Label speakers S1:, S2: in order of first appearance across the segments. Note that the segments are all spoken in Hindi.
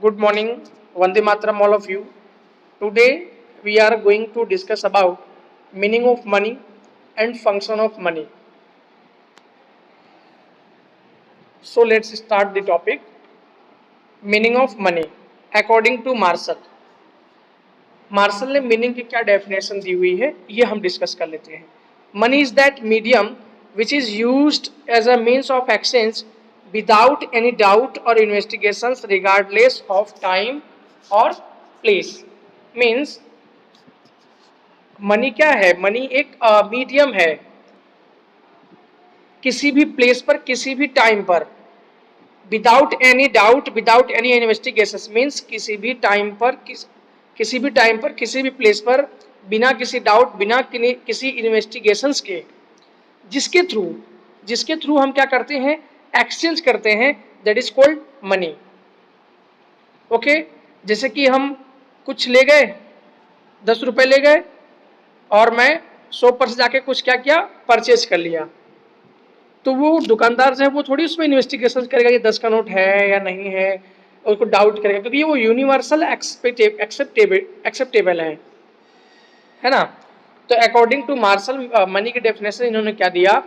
S1: Good morning, Vande Mataram, all of you. Today we are going to discuss about meaning of money and function of money. So let's start the topic. Meaning of money according to Marshall. Marshall ने मीनिंग की क्या डेफिनेशन दी हुई है ये हम डिस्कस कर लेते हैं. Money is that medium which is used as a means of exchange without any doubt और इन्वेस्टिगेशंस रिगार्डलेस ऑफ टाइम और प्लेस. मीन्स मनी क्या है? मनी एक मीडियम है किसी भी प्लेस पर किसी भी टाइम पर without any doubt without any investigation. Means किसी भी टाइम पर किसी भी प्लेस पर बिना किसी डाउट बिना किसी इन्वेस्टिगेशंस के जिसके थ्रू हम क्या करते हैं? एक्सचेंज करते हैं. That is called money. Okay, जैसे कि हम कुछ ले गए, 10 रुपए ले गए और मैं शॉप पर से जाके कुछ क्या किया, परचेज कर लिया. तो वो दुकानदार जो है वो थोड़ी उसमें इन्वेस्टिगेशन करेगा कि 10 का नोट है या नहीं है, उसको डाउट करेगा क्योंकि वो यूनिवर्सल एक्सेप्टेबल है ना. तो अकॉर्डिंग टू मार्शल मनी की डेफिनेशन इन्होंने क्या दिया?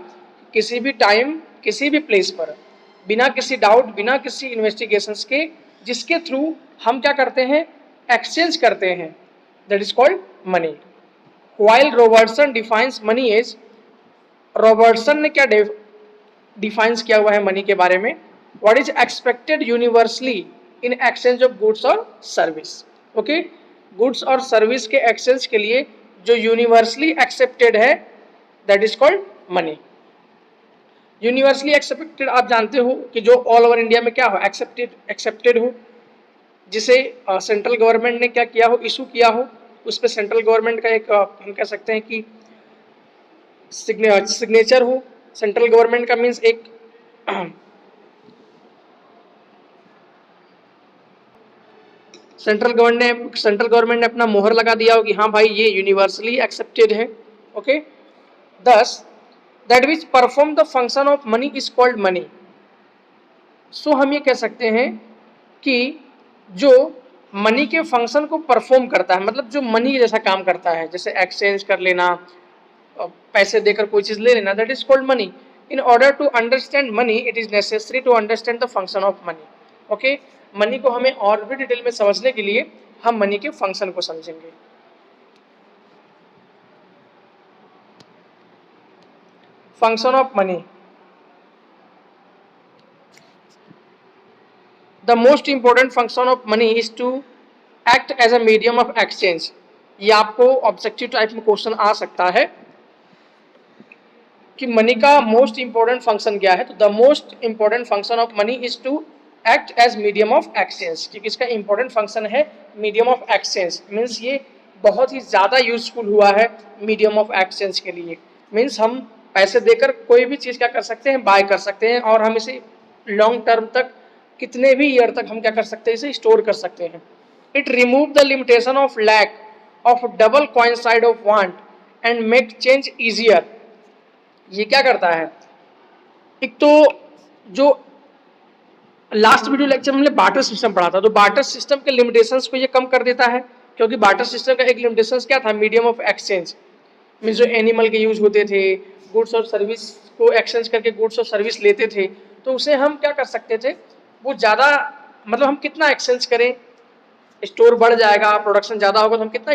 S1: किसी भी टाइम किसी भी प्लेस पर बिना किसी डाउट बिना किसी इन्वेस्टिगेशंस के जिसके थ्रू हम क्या करते हैं? एक्सचेंज करते हैं. That is called money. While Robertson defines money as, Robertson ने क्या डिफाइंस किया हुआ है मनी के बारे में? What is expected universally in exchange of goods और सर्विस. ओके, गुड्स और सर्विस के एक्सचेंज के लिए जो यूनिवर्सली एक्सेप्टेड है that is called money. Universally accepted आप जानते हो कि जो ऑल ओवर इंडिया में क्या हो, एक्सेप्टेड हो, जिसे सेंट्रल गवर्नमेंट ने क्या किया हो, इशू किया हो, उस पर सेंट्रल गवर्नमेंट का एक हम कह सकते हैं कि सिग्नेचर हो. सेंट्रल गवर्नमेंट का मीन्स एक सेंट्रल गवर्नमेंट ने अपना मोहर लगा दिया हो कि हाँ भाई ये यूनिवर्सली एक्सेप्टेड है. Okay, thus that which perform the function of money is called money. So हम ये कह सकते हैं कि जो मनी के फंक्शन को परफॉर्म करता है, मतलब जो मनी जैसा काम करता है, जैसे एक्सचेंज कर लेना, पैसे देकर कोई चीज ले लेना, that is called money. In order to understand money it is necessary to understand the function of money. Okay, money को हमें और भी डिटेल में समझने के लिए हम मनी के फंक्शन को समझेंगे. Function of money. The most important function of money is to act as a medium of exchange. ये आपको ऑब्जेक्टिव टाइप में क्वेश्चन आ सकता है कि मनी का मोस्ट इंपॉर्टेंट फंक्शन क्या है. तो the most important function of money is to act as medium of exchange. क्योंकि इसका इंपॉर्टेंट फंक्शन है मीडियम ऑफ एक्सचेंज. मीन्स ये बहुत ही ज़्यादा यूजफुल हुआ है मीडियम ऑफ एक्सचेंज के लिए. मीन्स हम पैसे देकर कोई भी चीज़ क्या कर सकते हैं? बाय कर सकते हैं, और हम इसे लॉन्ग टर्म तक कितने भी ईयर तक हम क्या कर सकते हैं? इसे स्टोर कर सकते हैं. It remove the limitation of lack of double coin side of want and make change easier. ये क्या करता है? एक तो जो लास्ट वीडियो लेक्चर में हमने बार्टर सिस्टम पढ़ा था, तो बार्टर सिस्टम के लिमिटेशंस को ये कम कर देता है. क्योंकि बार्टर सिस्टम का एक लिमिटेशंस क्या था? Medium of exchange. मीन्स जो एनिमल के यूज होते थे, गुड्स और सर्विस को एक्सचेंज करके गुड्स और सर्विस लेते थे, तो उसे हम क्या कर सकते थे? वो ज़्यादा, मतलब हम कितना एक्सचेंज करें, स्टोर बढ़ जाएगा, प्रोडक्शन ज़्यादा होगा तो हम कितना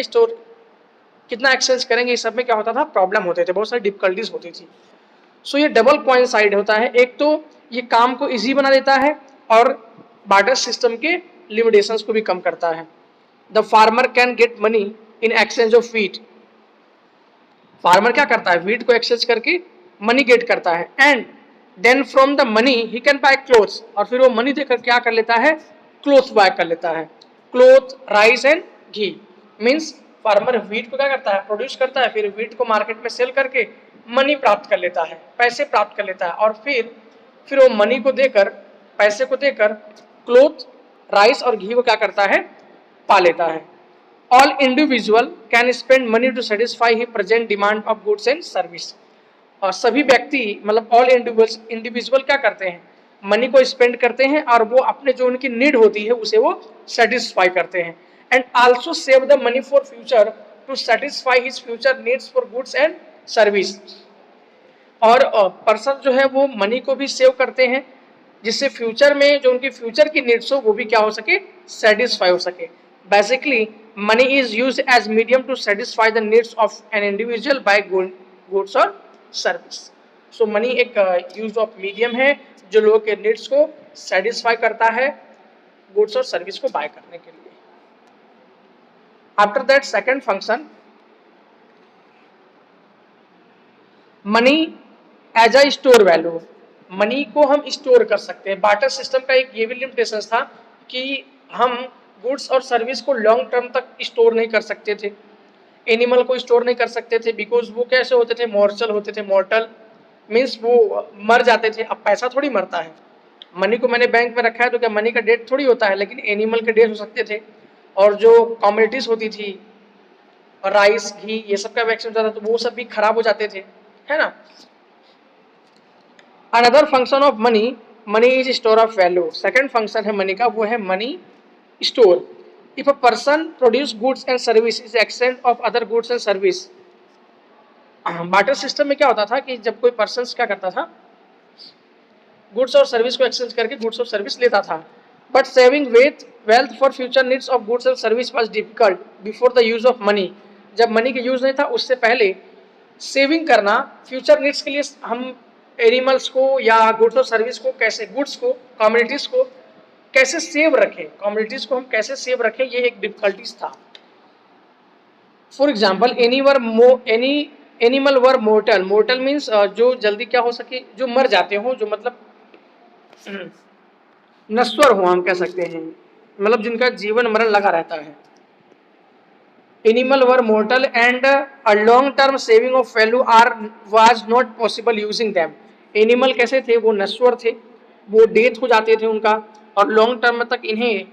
S1: एक्सचेंज करेंगे, इस सब में क्या होता था? प्रॉब्लम होते थे, बहुत सारी डिफिकल्टीज होती थी. सो ये डबल कॉइन साइड होता है. एक तो ये काम को इजी बना देता है और बार्टर सिस्टम के लिमिटेशंस को भी कम करता है. The farmer can get money in exchange of wheat. Farmer क्या करता है? व्हीट को एक्सचेंज करके मनी गेट करता है. And then from the money he can buy clothes. और फिर वो मनी देकर क्या कर लेता है? क्लोथ बाय कर लेता है. Cloth, rice and ghee. Means farmer wheat को क्या करता है? प्रोड्यूस करता है, फिर व्हीट को मार्केट में सेल करके मनी प्राप्त कर लेता है, पैसे प्राप्त कर लेता है, और फिर वो मनी को देकर, पैसे को देकर क्लोथ, राइस और घी को क्या करता है? पा लेता है. All individual can spend money to satisfy he present demand of goods and service. और सभी व्यक्ति, मतलब ऑल इंडिविजुअल क्या करते हैं? मनी को स्पेंड करते हैं और वो अपने जो उनकी नीड होती है उसे वो सेटिस्फाई करते हैं, and also save the money for future to satisfy his future needs for goods and service. और पर्सन जो है वो मनी को भी सेव करते हैं जिससे फ्यूचर में जो उनकी फ्यूचर की नीड्स हो वो भी क्या हो सके, सेटिस्फाई हो सके। Basically money is used as medium to satisfy the needs of an individual by goods और सर्विस। सो मनी एक यूज ऑफ मीडियम है जो लोगों के नीड्स को सेटिस्फाई करता है गुड्स और सर्विस को बाय करने के लिए। After that second function, money as a store value. Money को हम स्टोर कर सकते हैं। बार्टर सिस्टम का एक ये भी लिमिटेशन था कि हम गुड्स और सर्विस को लॉन्ग टर्म तक स्टोर नहीं कर सकते थे, एनिमल को स्टोर नहीं कर सकते थे, बिकॉज वो कैसे होते थे, मॉर्टल होते थे। मॉर्टल मीन्स वो मर जाते थे। अब पैसा थोड़ी मरता है, मनी को मैंने बैंक में रखा है तो क्या मनी का डेट थोड़ी होता है, लेकिन एनिमल के डेट हो सकते थे। और जो कॉमोडिटीज होती थी, राइस, घी, ये सब का वैक्सीन होता था तो वो सब भी खराब हो जाते थे, है ना। Another function of money, money is store of value. Second function है मनी का, वो है money store. If a person produce goods and service is exchange of other goods and service. Barter system में क्या होता था कि जब कोई पर्सन क्या करता था, गुड्स और सर्विस को एक्सचेंज करके गुड्स और सर्विस लेता था। But saving wealth for future needs of goods and service was difficult before the use of money. जब मनी का यूज नहीं था उससे पहले सेविंग करना फ्यूचर नीड्स के लिए, हम एनिमल्स को या गुड्स और सर्विस को कैसे, गुड्स को, कम्युनिटीज को कैसे सेव रखें, कम्युनिटीज को हम कैसे सेव रखें, ये एक डिफिकल्टीज था। For example animal were mortar. Mortar means जो जल्दी क्या हो सके, जो मर जाते हो, जो मतलब नश्वर हो हम कह सकते हैं, मतलब जिनका जीवन मरण लगा रहता है। Animal were mortal and a long term saving of value are was not possible using them. Animal कैसे थे, वो नश्वर थे, वो डेथ हो जाते थे उनका, और लॉन्ग टर्म तक इन्हें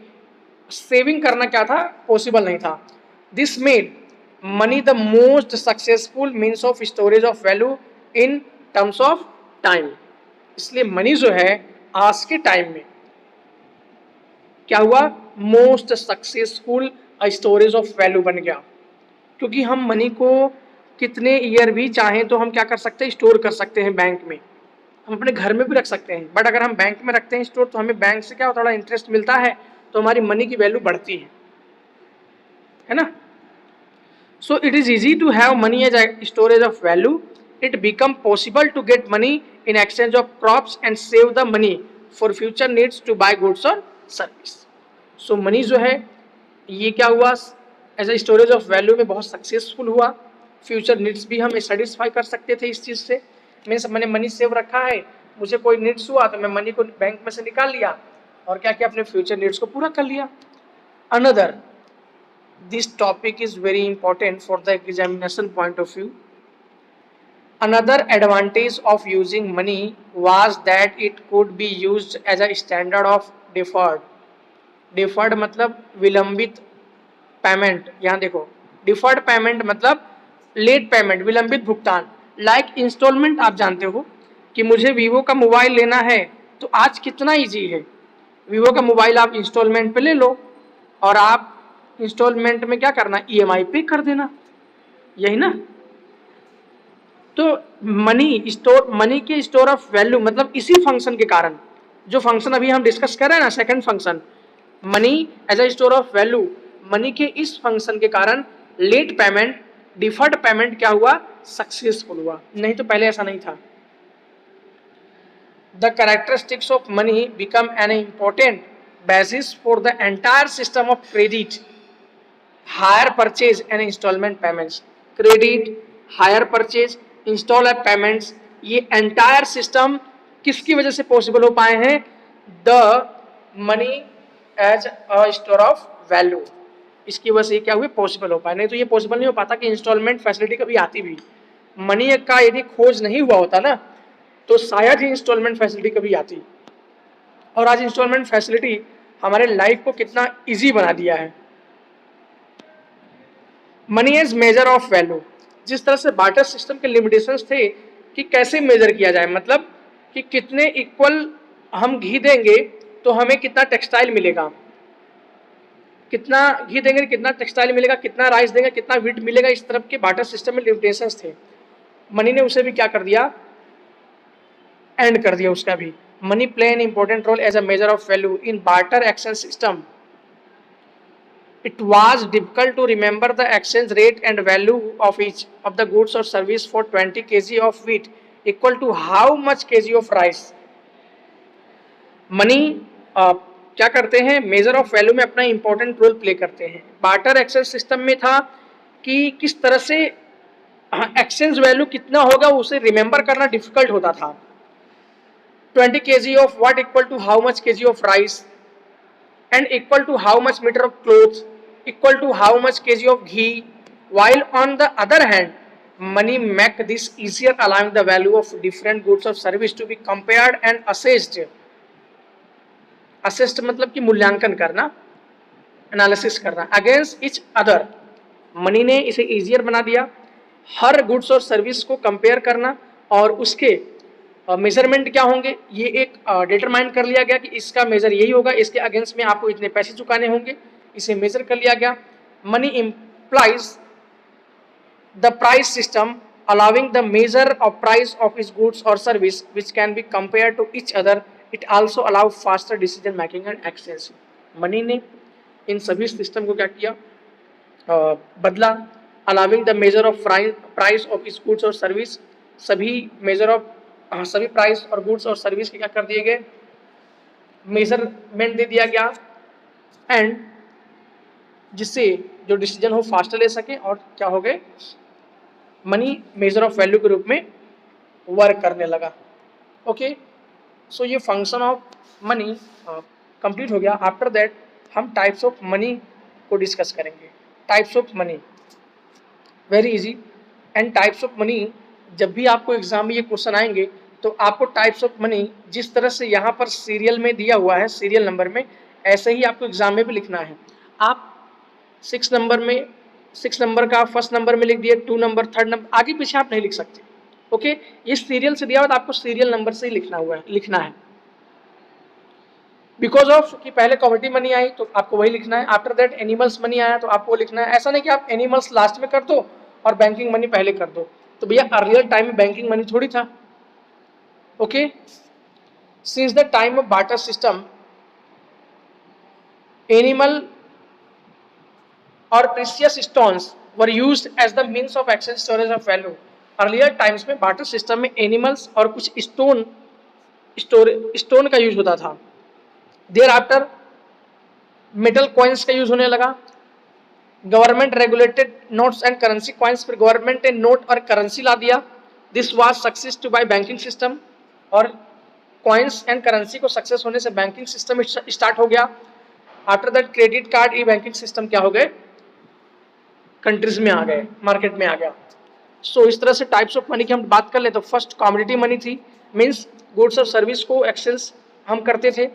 S1: सेविंग करना क्या था, पॉसिबल नहीं था। This made money the most successful means of storage of value in terms of time. इसलिए मनी जो है आज के टाइम में क्या हुआ, most successful storage of value बन गया, क्योंकि हम मनी को कितने ईयर भी चाहें तो हम क्या कर सकते हैं, स्टोर कर सकते हैं बैंक में। हम अपने घर में भी रख सकते हैं, बट अगर हम बैंक में रखते हैं स्टोर तो हमें बैंक से क्या थोड़ा इंटरेस्ट मिलता है, तो हमारी मनी की वैल्यू बढ़ती है ना। So it is easy to have money as storage of value. It become possible to get money in exchange of crops and save the money for future needs to buy goods और सर्विस। सो मनी जो है ये क्या हुआ, as a storage of value में बहुत सक्सेसफुल हुआ। फ्यूचर नीड्स भी हम सेटिस्फाई कर सकते थे इस चीज़ से। मैंने मनी सेव रखा है, मुझे कोई नीड्स हुआ तो मैं मनी को बैंक में से निकाल लिया और क्या किया, अपने फ्यूचर नीड्स को पूरा कर लिया। Another, this topic is very important for the examination point of view. Another advantage of using money was that it could be used as a standard of deferred. Deferred मतलब विलंबित पेमेंट। यहाँ देखो, डिफर्ड पेमेंट मतलब लेट पेमेंट, विलंबित भुगतान। लाइक इंस्टॉलमेंट, आप जानते हो कि मुझे वीवो का मोबाइल लेना है तो आज कितना इजी है, वीवो का मोबाइल आप इंस्टॉलमेंट पे ले लो और आप इंस्टॉलमेंट में क्या करना, ईएमआई पे कर देना, यही ना। तो मनी के स्टोर ऑफ वैल्यू मतलब इसी फंक्शन के कारण, जो फंक्शन अभी हम डिस्कस कर रहे हैं ना, second function money as a store of value, money के इस फंक्शन के कारण लेट पेमेंट, डिफर्ड पेमेंट क्या हुआ, सक्सेसफुल हुआ, नहीं तो पहले ऐसा नहीं था। The characteristics of money become an important basis for the entire system of credit, hire purchase and installment payments। credit, hire purchase, installment payments, ये entire system किसकी वजह से पॉसिबल हो पाए हैं, the money as a store of value, इसकी वजह से क्या हुए, पॉसिबल हो पाए। नहीं तो ये पॉसिबल नहीं हो पाता कि इंस्टॉलमेंट फैसिलिटी कभी आती भी। मनी का यदि खोज नहीं हुआ होता ना तो शायद ही इंस्टॉलमेंट फैसिलिटी कभी आती। और आज इंस्टॉलमेंट फैसिलिटी हमारे लाइफ को कितना इजी बना दिया है। Money as measure of value, जिस तरह से बार्टर सिस्टम के लिमिटेशंस थे कि कैसे मेजर किया जाए, मतलब कि कितने इक्वल हम घी देंगे तो हमें कितना टेक्सटाइल मिलेगा, कितना घी देंगे कितना टेक्सटाइल मिलेगा, कितना राइस देंगे कितना व्हीट मिलेगा। इस तरफ के बार्टर सिस्टम में लिमिटेशंस थे। मनी ने उसे भी क्या कर दिया, एंड कर दिया उसका भी। Money play an important role as a measure of value in barter exchange system. It was difficult to remember the exchange rate and value of each of the goods or service for 20 kg of wheat equal to how much kg of rice. Money क्या करते हैं, मेजर ऑफ वैल्यू में अपना इंपॉर्टेंट रोल प्ले करते हैं। बार्टर एक्सचेंज सिस्टम में था कि किस तरह से एक्सचेंज वैल्यू कितना होगा उसे रिमेंबर करना डिफिकल्ट होता था। 20 kg of what equal to how much kg of rice and equal to how much meter of cloth equal to how much kg of ghee, while on the other hand money make this easier, allowing the value of different goods or service to be compared and assessed. assessed मतलब कि मूल्यांकन करना, एनालिसिस करना अगेंस्ट इच अदर। मनी ने इसे इजियर बना दिया, हर गुड्स और सर्विस को कंपेयर करना और उसके मेजरमेंट क्या होंगे ये एक डिटरमाइन कर लिया गया कि इसका मेजर यही होगा, इसके अगेंस्ट में आपको इतने पैसे चुकाने होंगे, इसे मेजर कर लिया गया। Money implies the price system allowing the measure of price of इस गुड्स और service which can be compare to each other. It also allow faster decision making and access. Money ने इन सभी सिस्टम को क्या किया, बदला। Allowing the measure of price of इस गुड्स और सर्विस, सभी मेजर ऑफ सभी प्राइस और गुड्स और सर्विस के क्या कर दिए गए, मेजरमेंट दे दिया गया, एंड जिससे जो डिसीजन हो फास्टर ले सके और क्या हो गए, मनी मेजर ऑफ वैल्यू के रूप में वर्क करने लगा। ओके, सो ये फंक्शन ऑफ मनी कंप्लीट हो गया। आफ्टर दैट हम टाइप्स ऑफ मनी को डिस्कस करेंगे। Types of money very easy. And types of money जब भी आपको एग्जाम में ये क्वेश्चन आएंगे तो आपको टाइप्स ऑफ मनी जिस तरह से यहाँ पर सीरियल में दिया हुआ है, सीरियल नंबर में, ऐसे ही आपको एग्जाम में भी लिखना है। आप 6 नंबर का फर्स्ट नंबर में लिख दिए, 2 नंबर, 3rd नंबर, आगे पीछे आप नहीं लिख सकते। ओके, ये सीरियल से दिया हुआ तो आपको सीरियल नंबर से ही लिखना है। बिकॉज ऑफ कि पहले कॉमोडिटी मनी आई तो आपको वही लिखना है, आफ्टर दैट एनिमल्स मनी आया तो आपको लिखना है। ऐसा नहीं कि आप एनिमल्स लास्ट में कर दो और बैंकिंग मनी पहले कर दो, तो भैया अर्लियर टाइम में बैंकिंग मनी थोड़ी था। Okay, since the time of barter system animal और precious stones were used as the means of exchange storage of value. Earlier times में बार्टर सिस्टम में एनिमल्स और कुछ स्टोन का यूज होता था। देयर आफ्टर मेटल कॉइन्स का यूज होने लगा। Government regulated notes and currency coins, फिर गवर्नमेंट ने नोट और करेंसी ला दिया। This was success to buy banking system, और कॉइन्स एंड करेंसी को सक्सेस होने से बैंकिंग सिस्टम स्टार्ट हो गया। After that credit card, E banking system क्या हो गए, कंट्रीज में आ गए, मार्केट में आ गया। सो इस तरह से टाइप्स ऑफ मनी की हम बात कर ले तो फर्स्ट कॉमोडिटी मनी थी, मीन्स गुड्स और सर्विस को एक्सचेंज हम करते थे।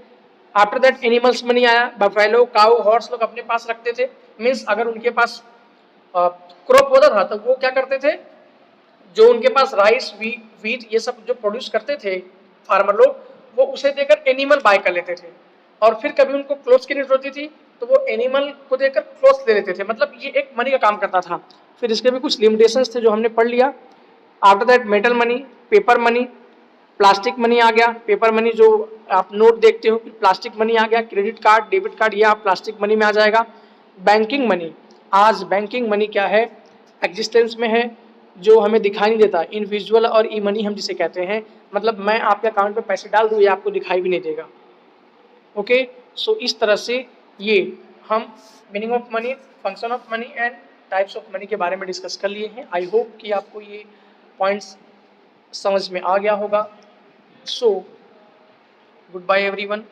S1: आफ्टर दैट एनिमल्स मनी आया, बफेलो, काऊ, हॉर्स लोग अपने पास रखते थे, मीन्स अगर उनके पास क्रॉप होता था तो वो क्या करते थे, जो उनके पास राइस, वीट ये सब जो प्रोड्यूस करते थे फार्मर लोग, वो उसे देकर एनिमल बाय कर लेते थे। और फिर कभी उनको क्लोथ्स की नीड होती थी तो वो एनिमल को देकर क्लोथ्स ले लेते थे। मतलब ये एक मनी का काम करता था। फिर इसके भी कुछ लिमिटेशंस थे जो हमने पढ़ लिया। After that metal money, paper money, plastic money आ गया। पेपर मनी जो आप नोट देखते हो, प्लास्टिक मनी आ गया। क्रेडिट कार्ड, डेबिट कार्ड, ये आप प्लास्टिक मनी में आ जाएगा। बैंकिंग मनी, आज बैंकिंग मनी क्या है, एग्जिस्टेंस में है, जो हमें दिखाई नहीं देता। इनविजुअल और ई मनी हम जिसे कहते हैं, मतलब मैं आपके अकाउंट में पैसे डाल दूँ, ये आपको दिखाई भी नहीं देगा। ओके, सो इस तरह से ये हम meaning of money, function of money and types of money के बारे में डिस्कस कर लिए हैं। आई होप कि आपको ये पॉइंट्स समझ में आ गया होगा। So goodbye everyone.